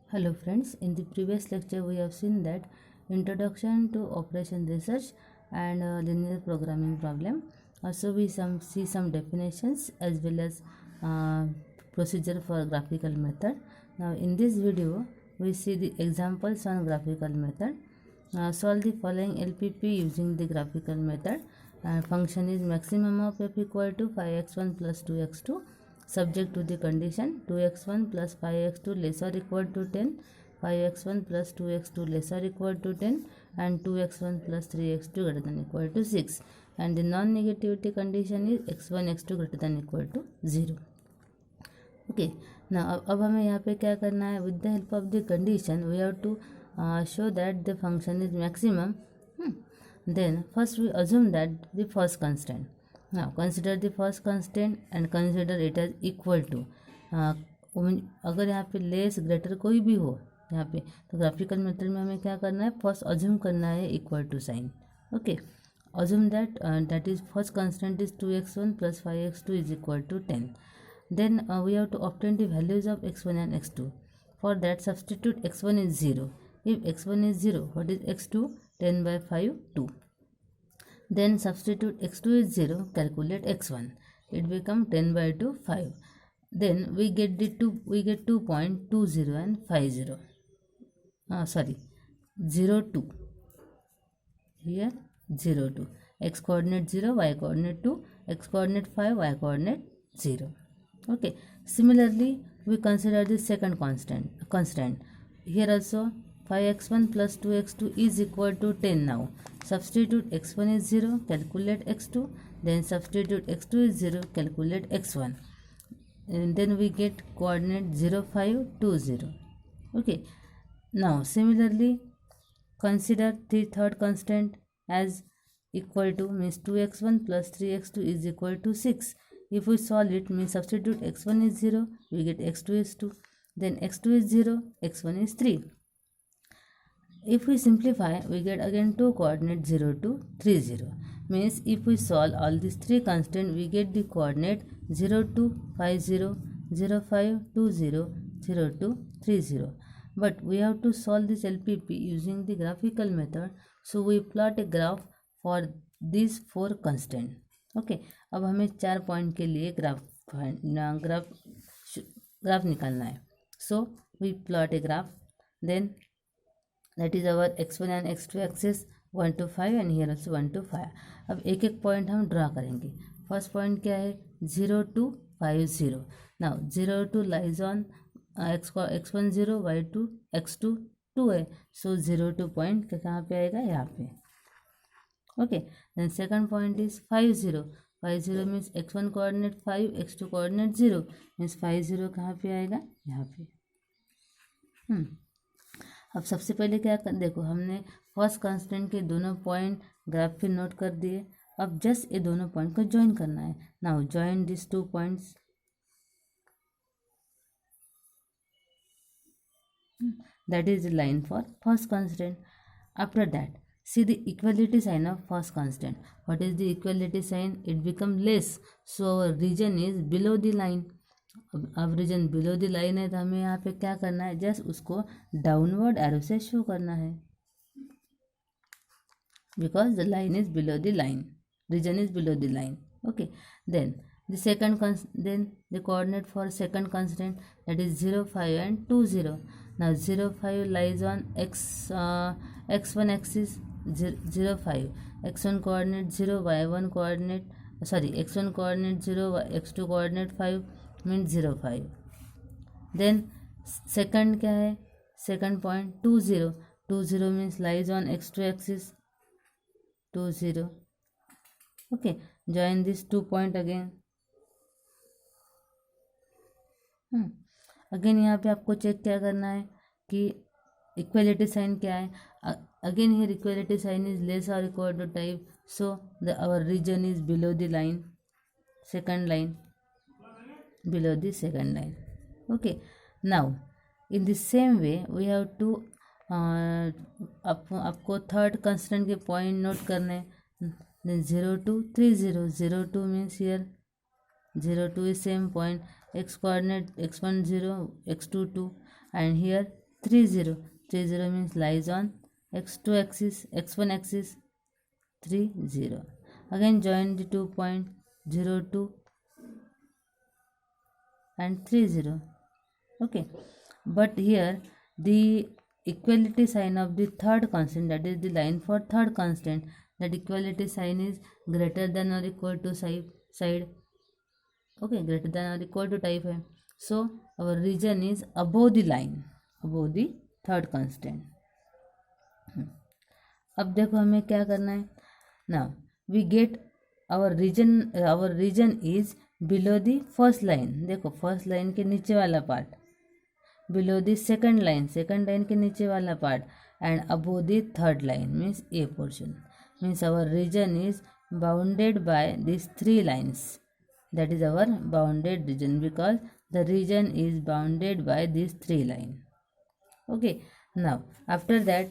Hello friends, in the previous lecture we have seen that introduction to operation research and linear programming problem. Also we see some definitions as well as uh, procedure for graphical method. Now in this video we see the examples on graphical method. Solve the following LPP using the graphical method. Function is maximum of f equal to 5x1 plus 2x2 subject to the condition 2x1 plus 5x2 less or equal to 10, 5x1 plus 2x2 less or equal to 10 and 2x1 plus 3x2 greater than equal to 6, and the non-negativity condition is x1 x2 greater than equal to 0. Okay, now अब हमें यहाँ पे क्या करना है, with the help of the condition we have to show that the function is maximum. Then first we assume that the first constant. Now consider the first constant and consider it as equal to. अगर यहाँ पे less greater कोई भी हो यहाँ पे, तो graphical method में हमें क्या करना है, फर्स्ट अज्यूम करना है equal to sine. Okay, assume that is first constant is 2x1 plus 5x2 is equal to 10. Then we have to obtain the values of x1 and x2. For that substitute x1 is 0. If x1 is 0, what is x2? 10 by 5, 2. Then substitute x2 is 0, calculate x1. It become 10 by 2, 5. Then we get 2.20 and 50. 0, 2. Here 0, 2. X coordinate 0, y coordinate 2, x coordinate 5, y coordinate 0. Okay. Similarly, we consider the second constant. Here also 5x1 plus 2x2 is equal to 10 now. Substitute x1 is 0, calculate x2. Then substitute x2 is 0, calculate x1. And then we get coordinate 0, 5, 2, 0. Okay. Now similarly, consider the third constant as equal to, means 2x1 plus 3x2 is equal to 6. If we solve it, means substitute x1 is 0, we get x2 is 2. Then x2 is 0, x1 is 3. If we simplify, we get again two coordinates 0, 2, 3, 0. Means if we solve all these three constants, we get the coordinate 0, 2, 5, 0, 0, 5, 2, 0, 0, 2, 3, 0. But we have to solve this LPP using the graphical method. So we plot a graph for these four constant. Okay, अब हमें 4 point के लिए graph निकालना है. So we plot a graph. Then that is our x1 and x2 axis 1 to 5 and here also 1 to 5. अब एक एक point हम ड्रा करेंगे. फर्स्ट पॉइंट क्या है, 0 to 5, 0. Now 0 to lies on x1 0, y2 x2 2 है. सो 0 to पॉइंट कहाँ पे आएगा, यहाँ पे. Okay, then second point is 5 0. 5 0 means x1 coordinate 5, x2 coordinate 0. Means 5 0 कहाँ पे आएगा, यहाँ पे. अब सबसे पहले क्या कर, देखो हमने फर्स्ट कांस्टेंट के दोनों पॉइंट ग्राफ पे नोट कर दिए. अब जस्ट ये दोनों पॉइंट को ज्वाइन करना है. Now join this two points. That is the line for first constant. After that, see the equality sign of first constant. What is the equality sign? It become less. So our region is below the line. अब reason below the line है, तो हमें यहाँ पे क्या करना है, just उसको डाउनवर्ड एरो से शो करना है. Because the line is below the line, region is below the line. Okay, then then the coordinate for second constant, that is 0 5 and 2 0. Now 0 5 lies on x1 axis 0 5, x1 coordinate 0, y1 coordinate x1 coordinate 0, x2 coordinate 5, means 0 5. then second क्या है, second point 2 0. 2 0 means lies on x2 axis 2 0. okay, join this 2 point again. Again यहाँ पे आपको check क्या करना है कि equality sign क्या है. Again here equality sign is less और equal to type. So the our region is below the line, second line, below the second line. Okay, now in the same way we have to आपको third constant के point note करने हैं. 0 2 3 0. 0 2 means here 0 2 is same point, x coordinate x1 0, x2 2, and here 30. 30 means lies on x2 axis, x1 axis. 30. Again join the 2 point 02 and 30. Okay, but here the equality sign of the third constant, that is the line for third constant, that equality sign is greater than or equal to side. Okay, greater than or equal to type है. So our region is above the line, above the third constant. अब देखो हमें क्या करना है. Now we get our region is below the first line. देखो first line के नीचे वाला part, below the second line के नीचे वाला part, and above the third line means A portion. Means our region is bounded by these three lines. That is our bounded region, because the region is bounded by these three lines. Okay, now after that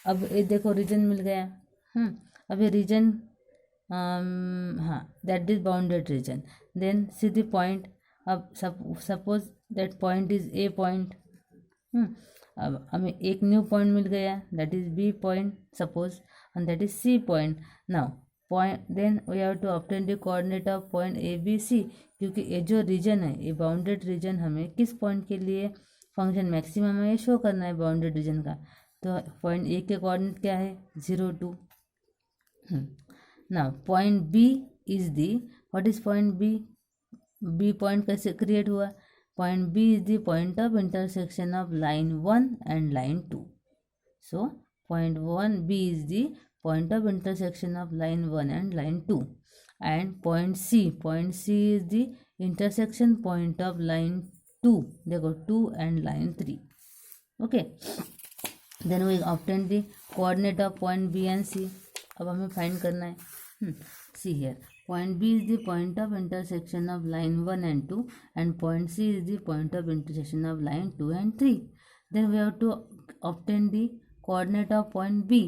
अब ये देखो reason मिल गया. अब ये region, हाँ, that is bounded region. Then see the point. अब suppose that point is A point. अब हमें एक न्यू पॉइंट मिल गया, that is B point suppose, and that is C point. Now point, then we have to obtain the coordinate of point A B C. क्योंकि ये जो reason है, ये बाउंडेड रीजन, हमें किस पॉइंट के लिए फंक्शन मैक्सिमम है ये शो करना है बाउंडेड रीजन का. तो पॉइंट ए के कोऑर्डिनेट क्या है, 0 2. Now point B is the, what is point B. B point कैसे क्रिएट हुआ. Point B is the point of intersection of line 1 and line 2. So point 1 B is the point of intersection of line 1 and line 2. And point C is the intersection point of line 2. देखो 2 and line 3. Okay, then we obtain the coordinate of point B and सी. अब हमें find करना है. See here, point B is the point of intersection of line 1 and 2, and point C is the point of intersection of line 2 and 3. Then we have to obtain the coordinate of point B.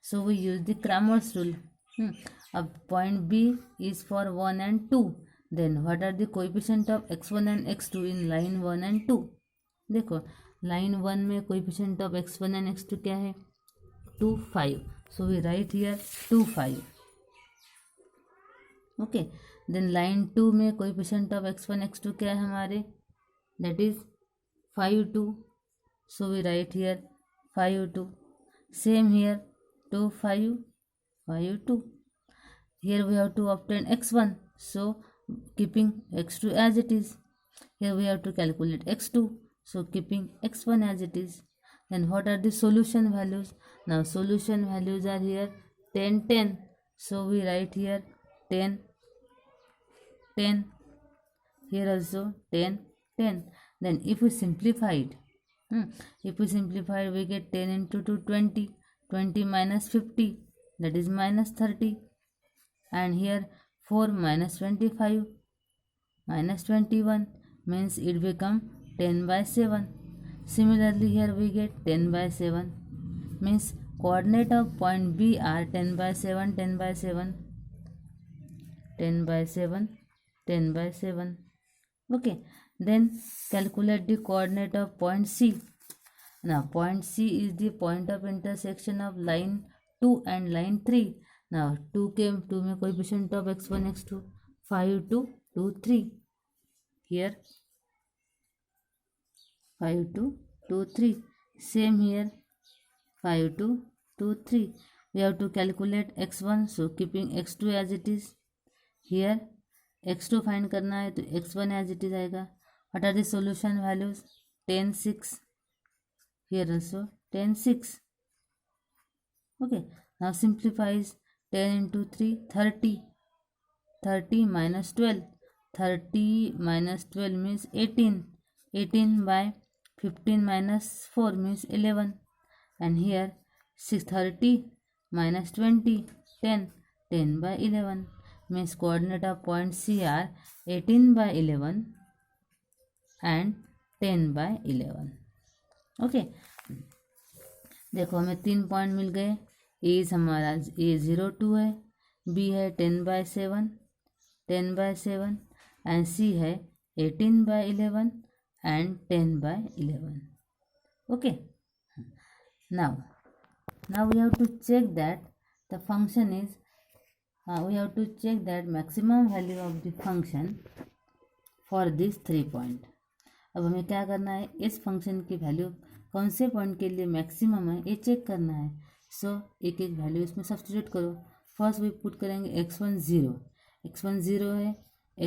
So we use the Cramer's rule. अब point B is for 1 and 2. Then what are the coefficient of x1 and x2 in line 1 and 2? देखो line 1 में coefficient of x1 and x2 क्या है, 2 5. So we write here 2 5. Okay, then line 2 में coefficient of x1 x2 क्या है हमारे, that is 5 2. So we write here 5 2. Same here 2 5 5 2. Here we have to obtain x1. So keeping x2 as it is. Here we have to calculate x2. So keeping x1 as it is. Then what are the solution values. Now solution values are here 10 10. So we write here 10 10. Here also 10 10. Then if we simplify it, we get 10 into 2 20. 20 minus 50, that is minus 30. And here 4 minus 25 minus 21 means it become 10 by 7. Similarly here we get 10 by 7 means coordinate of point B are 10 by 7 10 by 7 10 by 7 10 by 7. Okay, then calculate the coordinate of point C. Now point C is the point of intersection of line 2 and line 3. Now 2 में coefficient of x1 x2 5 2 2 3. Here 5 2 2 3. Same here 5 2 2 3. We have to calculate x1. So keeping x2 as it is. Here x2 find करना है तो x1 as it is आएगा. What are the solution values, 10 6. Here also 10 6. Okay, now simplifies 10 into 3 30. 30 minus 12. 30 minus 12 means 18. 18 by 15 minus 4 means 11. And here 30 minus 20 10. 10 by 11 means coordinate of point C are 18 by 11 and 10 by 11. Okay, देखो हमें 3 point मिल गए. ए हमारा A02 है, B है 10 by 7 and सी है 18 by 11 and 10 by 11. Okay. Now we have to check that the function is we have to check that maximum value of the function for this 3 point. अब हमें क्या करना है, इस फंक्शन की वैल्यू कौन से पॉइंट के लिए मैक्सिमम है ये चेक करना है. सो एक एक वैल्यू इसमें सब्स्टिट्यूट करो. फर्स्ट वी पुट करेंगे x1 0 है,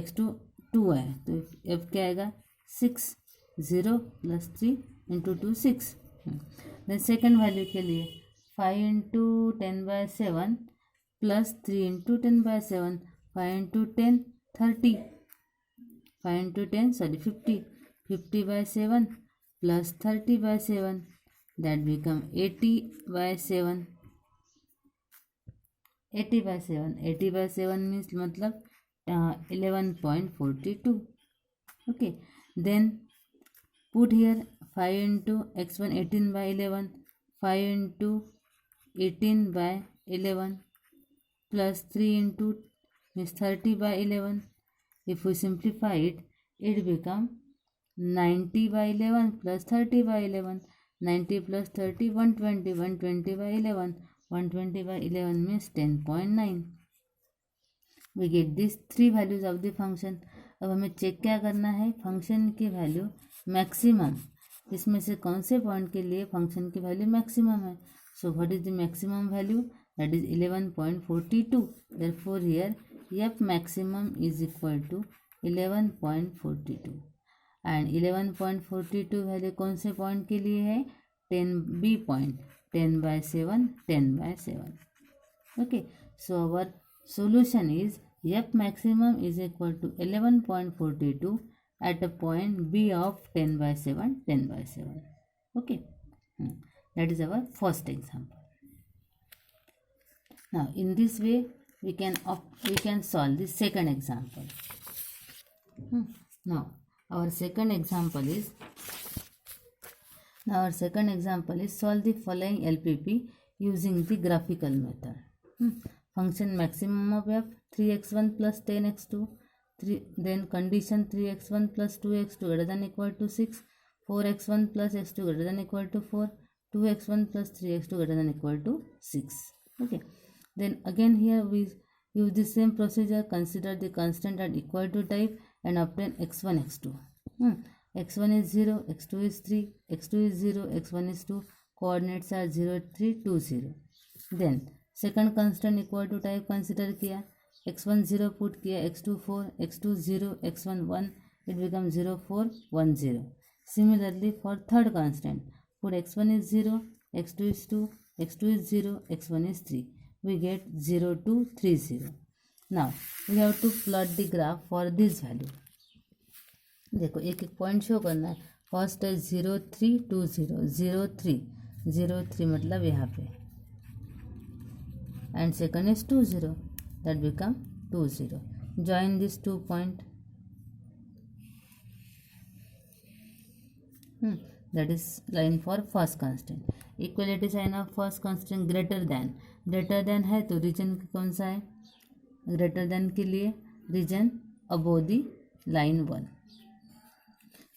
x2 2 है, तो अब क्या आएगा 6 0 + 3 × 2 6. देन सेकेंड वैल्यू के लिए 5 × 10/7 + 3 × 10/7, 5 × 10 30, 5 × 10 sorry 50/7 + 30/7, that become 80/7. 80/7 means मतलब 11.42. Okay, then put here 5 × x1 18/11, 5 × 18/11 plus 3 × means 30/11. If we simplify it, it become 90/11 plus 30/11. 90 plus 30 120, 120/11, 120/11 means 10.9. We get these three values of the function. अब हमें check क्या करना है, function की value maximum, इसमें से कौन से पॉइंट के लिए फंक्शन की वैल्यू मैक्सिमम है. So what is the maximum value, that is 11.42. Therefore here f maximum is equal to 11.42. And 11.42 value कौन से पॉइंट के लिए है, 10b point, 10/7, 10/7. Okay, so our solution is f maximum is equal to 11.42 at a point b of 10/7, 10/7. Okay, that is our first example. Now in this way we can solve the second example. Now our second example is solve the following LPP using the graphical method. Function maximum of f 3x1 plus 10x2, then condition 3x1 plus 2x2 greater than equal to 6, 4x1 plus x2 greater than equal to 4, 2x1 plus 3x2 greater than equal to 6. Okay, then again here we use the same procedure. Consider the constant at equal to type and obtain x1 x2. x1 is 0, x2 is 3, x2 is 0, x1 is 2, coordinates are 0 3 2 0. then second constant equal to type consider किया, x1 0 put किया, x2 4, x2 0, x1 1, it become 0 4 1 0. Similarly for third constant put x1 is 0, x2 is 2, x2 is 0, x1 is 3, we get 0 2 3 0. Now we have to plot the graph for this value. देखो एक एक point show करना है. First है 0 3 2 0, 0 3, 0 3 मतलब यहाँ पे, and second is 2 0, that become 2 0. Join these 2 point, that is line for first constant. Equality sign of first constant greater than है तो रीजन कौन सा है, ग्रेटर देन के लिए region above the line 1,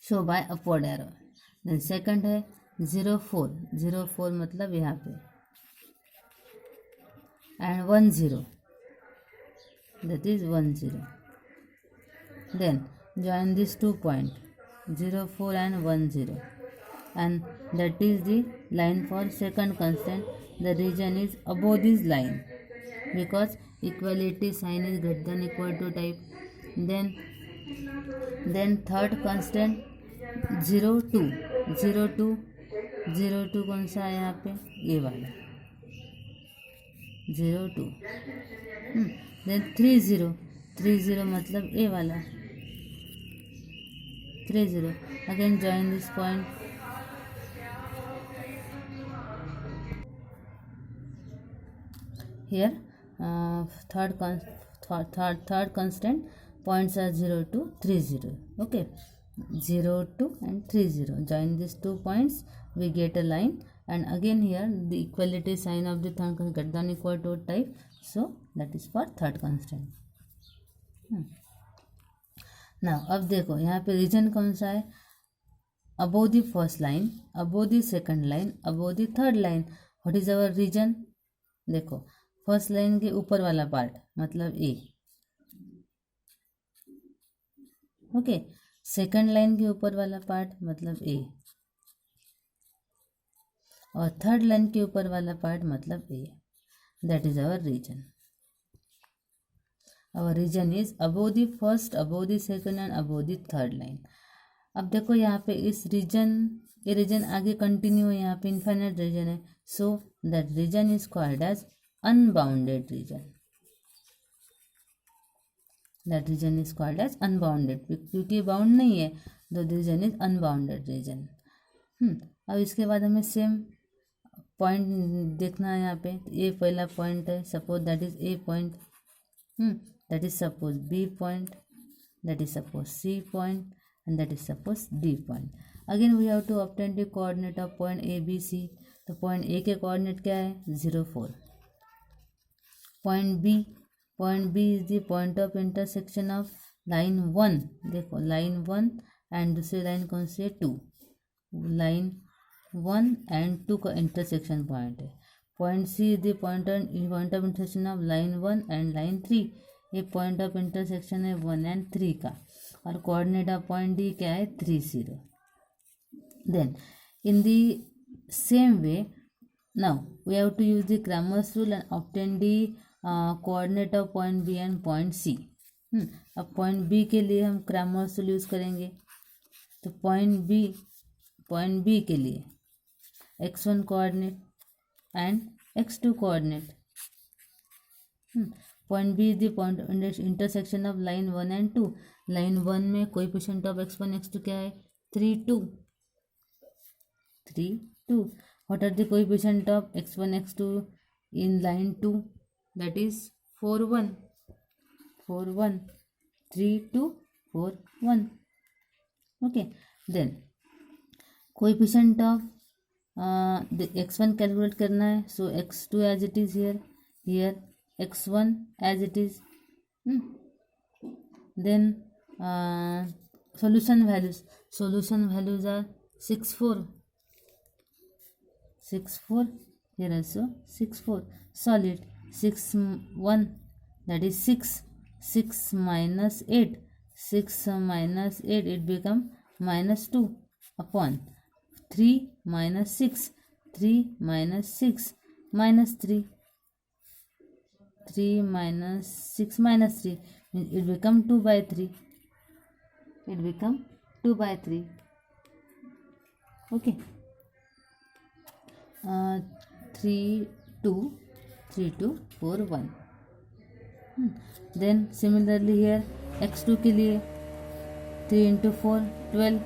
show by upward arrow. Then second है 0 4 मतलब यहाँ पे, and 1 0, that is 1 0. then join these 2 point 0 4 and 1 0, and that is the line for second constant. The region is above this line because equality sign is greater than equal to type. then third constant 0 2 कौन सा है यहाँ पे, ये वाला 0 2. then 3 0 मतलब ए वाला 3 0. again join this point. here third constant points are 0 2 3 0. okay, 0 2 and 3 0. join these 2 points, we get a line, and again here the equality sign of the third constant greater than equal to type, so that is for third constant. now अब देखो यहाँ पे reason कौन सा है, above the first line, above the second line, above the third line. What is our region? देखो first line के ऊपर वाला पार्ट मतलब ए, ओके, सेकंड लाइन के ऊपर वाला पार्ट मतलब ए, और थर्ड लाइन के ऊपर वाला पार्ट मतलब A. That is our region. Our region is above the first, above the second and above the third line. अब देखो यहाँ पे इस रीजन, ये रीजन आगे कंटिन्यू है, यहाँ पे इनफाइनाइट रीजन है. So that region is called as unbounded region. That region is called as unbounded, क्योंकि बाउंड नहीं है तो रीजन इज अनबाउंडेड रीजन. अब इसके बाद हमें सेम पॉइंट देखना है यहाँ पे. ये पहला पॉइंट है, suppose that is A point, that is suppose B point, that is suppose C point, and that is suppose D point. Again we have to obtain the coordinate of point A, B, C. तो point A के coordinate क्या है 0, 4. point B is the point of intersection of line 1. देखो line 1 and दूसरी line कौन सी है 2. line 1 and 2 का intersection point है. point C is the point of intersection of line 1 and line 3. ये point of intersection है 1 and 3 का. और कोऑर्डिनेट ऑफ पॉइंट डी क्या है 3, 0. Then in the same way now we have to use the Cramer's rule and obtain the coordinate of point B and point C. अब point B के लिए हम Cramer's rule use करेंगे. तो point B के लिए x1 coordinate and x2 coordinate. Point B is the point intersection of line 1 and 2. Line 1 में coefficient of x1 x2 क्या है 3, 2. What are the coefficient of x1 x2 in line 2? That is 4, 1. 3, 2, 4, 1. Okay. Then coefficient of x1 calculate करना है. So x2 as it is here x1 as it is. Then solution values are 6, 4. Here also 6, 4. Solid 6, 1, that is 6. 6 minus 8, it become -2 upon 3 minus 6, 3 minus 6 minus 3. 3 minus 6 minus 3 means it become 2 by 3. Okay. 3, 2, 4, 1. Then similarly here x2 के लिए 3 into 4 12.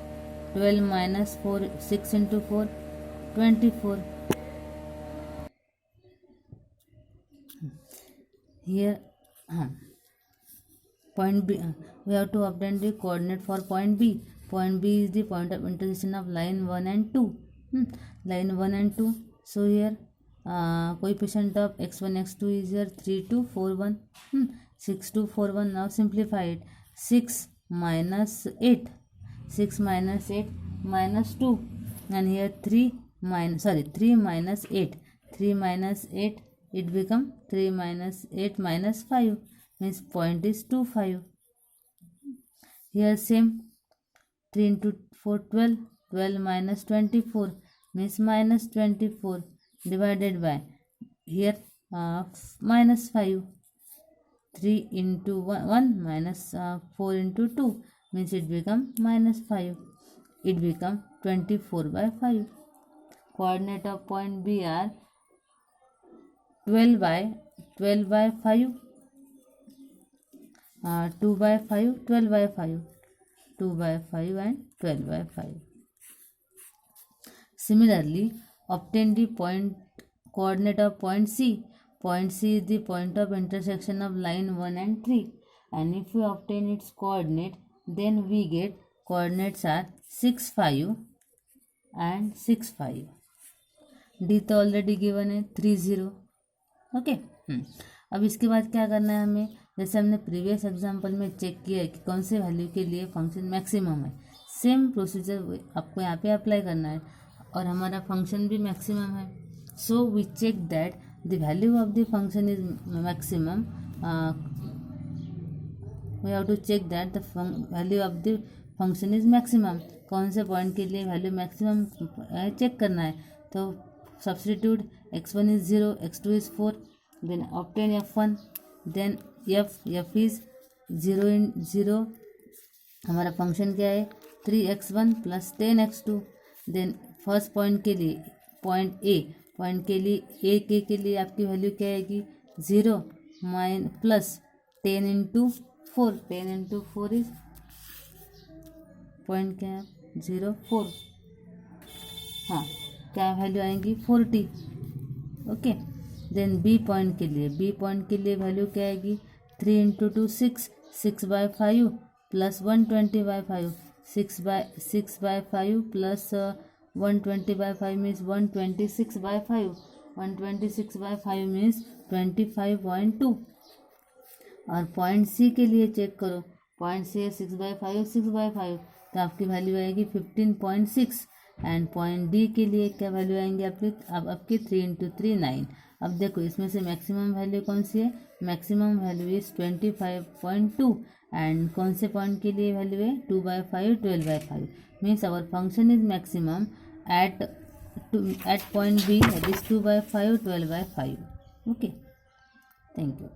12 minus 4 6 into 4 24. Here point B, we have to obtain the coordinate for point B. Point B is the point of intersection of line 1 and 2. Line 1 and 2. So here coefficient of x1 x2 is here 3, 2, 4, 1. 6, 2, 4, 1. Now simplify it. 6 minus 8 minus 2, and here 3 minus 8. 3 minus 8, it become 3 minus 8 minus 5, means point is 2, 5. Here same 3 into 4 12. 12 minus 24 means minus 24 divided by here minus 5. 3 into 1 minus 4 into 2 means it become minus 5. It become 24 by 5. Coordinate of point B are 12 by 5, 2 by 5, 12 by 5, 2 by 5 and 12 by 5. Similarly, obtain the coordinate of point C. Point C is the point of intersection of line 1 and 3, and if we obtain its coordinate, then we get coordinates are 6, 5 and 6, 5. D तो already given है 3, 0. Okay. अब इसके बाद क्या करना है हमें, जैसे हमने प्रीवियस एग्जांपल में चेक किया है कि कौन से वैल्यू के लिए फंक्शन मैक्सिमम है. सेम प्रोसीजर आपको यहाँ पे अप्लाई करना है और हमारा फंक्शन भी मैक्सिमम है. So we check that the value of the function is maximum. We have to check that the value of the function is maximum. कौन से पॉइंट के लिए वैल्यू मैक्सिमम चेक करना है. तो substitute x1 is 0, x2 is 4, then obtain f1, then f is 0 in 0. हमारा function क्या है 3x1 plus 10x2. Then first point के लिए पॉइंट ए के लिए आपकी वैल्यू क्या आएगी 0 plus 10 into 4. 10 into 4 is point क्या है 0 4. हाँ, क्या वैल्यू आएंगी 40. ओके. देन बी पॉइंट के लिए वैल्यू क्या आएगी 3 into 2 6, 6/5 plus 120/5. 6/5 plus 120/5 means 126/5. 126/5 means 25.2. और पॉइंट सी के लिए चेक करो. पॉइंट सी है 6/5, तो आपकी वैल्यू आएगी 15.6. एंड पॉइंट डी के लिए क्या वैल्यू आएंगे आपकी 3 इंटू 3 9. अब देखो इसमें से मैक्सिमम वैल्यू कौन सी है. Maximum value is 25.2. एंड कौन से पॉइंट के लिए वैल्यू है 2/5 12/5. Means our function is maximum at point B, that is 2/5 12/5. Okay, thank you.